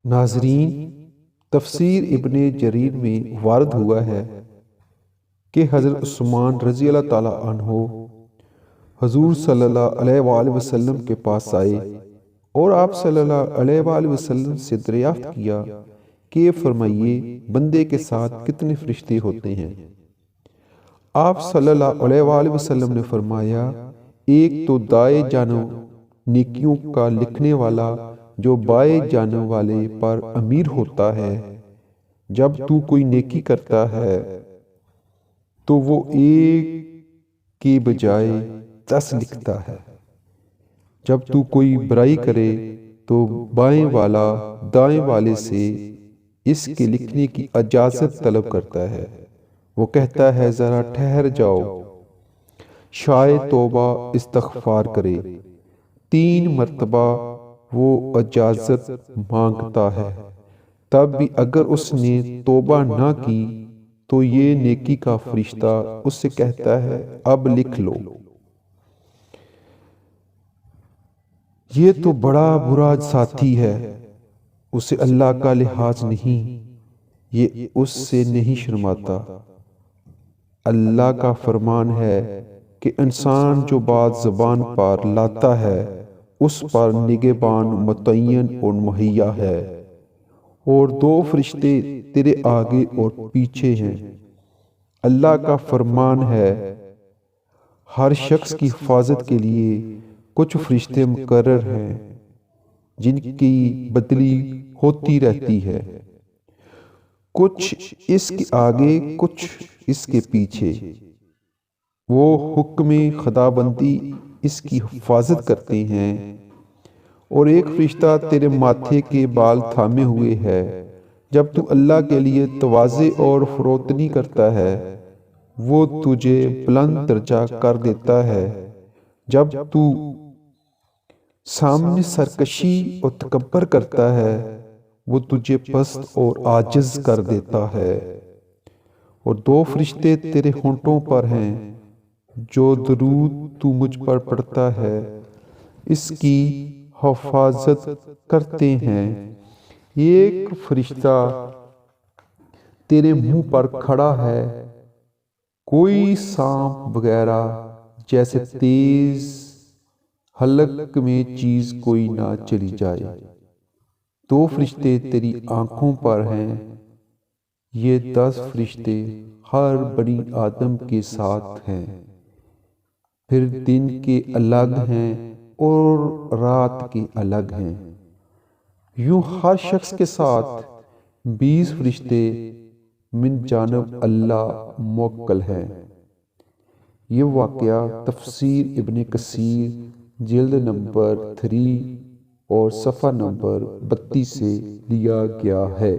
ناظرین، تفسیر ابن جریر میں وارد ہوا ہے کہ حضرت عثمان رضی اللہ تعالیٰ عنہ حضور صلی اللہ علیہ وآلہ وسلم کے پاس آئے اور آپ صلی اللہ علیہ وآلہ وسلم سے دریافت کیا کہ یہ فرمائیے بندے کے ساتھ کتنے فرشتے ہوتے ہیں؟ آپ صلی اللہ علیہ وآلہ وسلم نے فرمایا، ایک تو دائیں جانب نیکیوں کا لکھنے والا جو بائیں جانب والے پر امیر ہوتا ہے، جب تو کوئی نیکی کرتا ہے تو وہ ایک کی بجائے 10 لکھتا ہے، جب تو کوئی برائی کرے تو بائیں والا دائیں والے سے اس کے لکھنے کی اجازت طلب کرتا ہے۔ وہ کہتا ہے ذرا ٹھہر جاؤ، شاید توبہ استغفار کرے۔ 3 مرتبہ وہ اجازت مانگتا ہے، تب بھی اگر اس نے توبہ نہ کی تو یہ نیکی کا فرشتہ اس سے کہتا ہے اب لکھ لو۔ یہ تو بڑا برا ساتھی ہے، اسے اللہ کا لحاظ نہیں، یہ اس سے نہیں شرماتا۔ اللہ کا فرمان ہے کہ انسان جو بات زبان پر لاتا ہے اس پر نگہبان متعین اور مہیا ہے، اور 2 فرشتے تیرے آگے اور پیچھے ہیں۔ اللہ کا فرمان ہے ہر شخص کی حفاظت کے لیے کچھ فرشتے مقرر ہیں جن کی بدلی ہوتی رہتی ہے، کچھ اس کے آگے کچھ اس کے پیچھے۔ وہ حکم خداوندی اس کی حفاظت کرتے ہیں، اور ایک فرشتہ تیرے ماتھے کے بال تھامے ہوئے ہے۔ جب تو اللہ کے لیے تواضع اور فروتنی کرتا ہے وہ تجھے بلند درجہ کر دیتا ہے، جب تو سامنے سرکشی اور تکبر کرتا ہے وہ تجھے پست اور عاجز کر دیتا ہے۔ اور 2 فرشتے تیرے ہونٹوں پر ہیں، جو درود تو مجھ پر پڑھتا ہے اس کی حفاظت کرتے ہیں۔ ایک فرشتہ تیرے منہ پر کھڑا ہے، کوئی سانپ وغیرہ جیسے تیز حلق میں چیز کوئی نہ چلی جائے۔ 2 فرشتے تیری آنکھوں پر ہیں، یہ 10 فرشتے ہر بنی آدم کے ساتھ ہیں، پھر دن کے الگ ہیں اور رات کے الگ ہیں۔ یوں ہر شخص کے ساتھ 20 فرشتے من جانب اللہ موکل ہیں۔ یہ واقعہ تفسیر ابن کثیر جلد نمبر 3 اور صفحہ نمبر 32 سے لیا گیا ہے۔